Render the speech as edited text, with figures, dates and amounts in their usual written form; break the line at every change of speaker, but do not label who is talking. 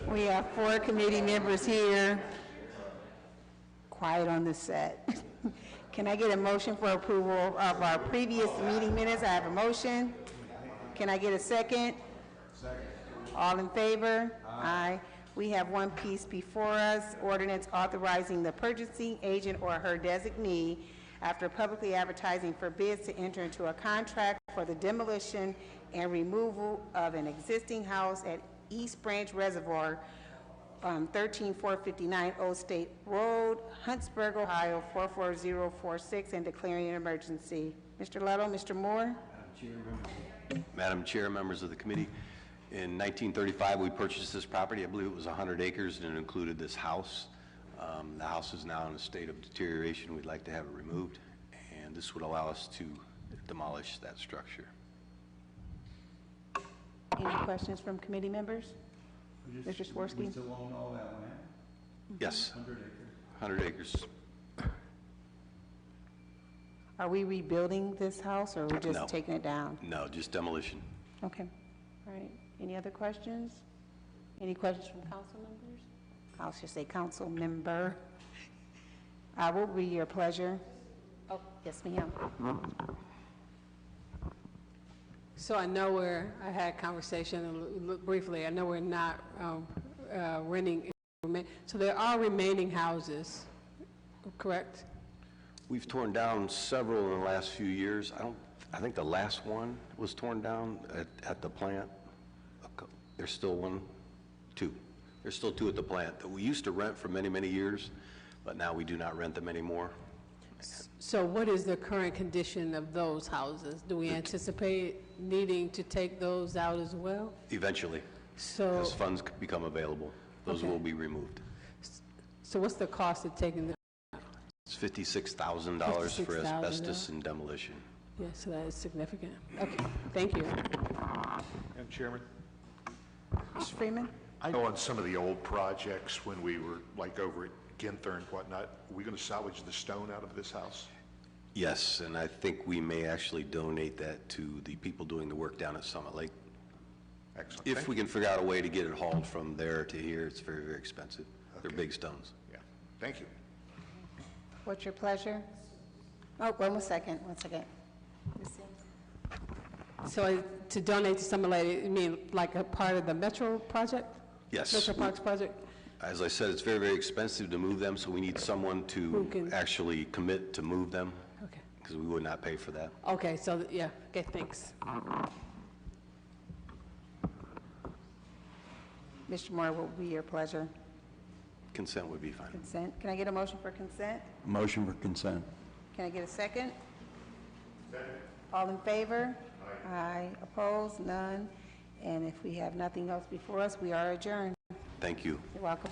We have 4 committee members here. Quiet on the set. Can I get a motion for approval of our previous meeting minutes? I have a motion. Can I get a second? Second. All in favor? Aye. We have one piece before us, ordinance authorizing the purchasing agent or her designee, after publicly advertising for bids, to enter into a contract for the demolition and removal of an existing house at East Branch Reservoir, 13459 Old State Road, Huntsburg, Ohio, 44046, and declaring an emergency. Mr. Letto, Mr. Moore.
Madam Chair, members of the committee, in 1935 we purchased this property. I believe it was 100 acres and it included this house. The house is now in a state of deterioration. We'd like to have it removed, and this would allow us to demolish that structure.
Any questions from committee members? Mr. Swirsky?
We still own all that land?
Yes.
100 acres.
100 acres.
Are we rebuilding this house, or are we just
No.
taking it down?
No, just demolition.
Okay. All right. Any other questions? Any questions from council members? I should say council member. What will be your pleasure? Oh, yes, ma'am.
So I know I had a conversation briefly, I know we're not renting, so there are remaining houses, correct?
We've torn down several in the last few years. I think the last one was torn down at the plant. There's still two. There's still 2 at the plant that we used to rent for many, many years, but now we do not rent them anymore.
So what is the current condition of those houses? Do we anticipate needing to take those out as well?
Eventually,
So,
as funds become available, those
Okay.
will be removed.
so what's the cost of taking them?
It's $56,000 for
$56,000.
asbestos and demolition.
Yeah, so that is significant. Okay, thank you.
Madam Chairman,
Mr. Freeman?
I know on some of the old projects when we were like over at Ginther and whatnot, are we going to salvage the stone out of this house?
Yes, and I think we may actually donate that to the people doing the work down at Summit Lake.
Excellent.
If
Thank
we
you.
can figure out a way to get it hauled from there to here, it's very, very expensive. They're
Okay.
big stones.
Yeah, thank you.
What's your pleasure? Oh, one second. Ms. Sims?
So to donate to Summit Lake, you mean like a part of the Metro project?
Yes.
Metro Parks project?
As I said, it's very, very expensive to move them, so we need someone
Who
to
can-
actually commit to move them,
Okay.
because we would not pay for that.
Okay, so, yeah, okay, thanks.
Mr. Moore, what will be your pleasure?
Consent would be fine.
Consent. Can I get a motion for consent?
Motion for consent.
Can I get a second? Second. All in favor? Aye. Opposed? None. And if we have nothing else before us, we are adjourned.
Thank you.
You're welcome.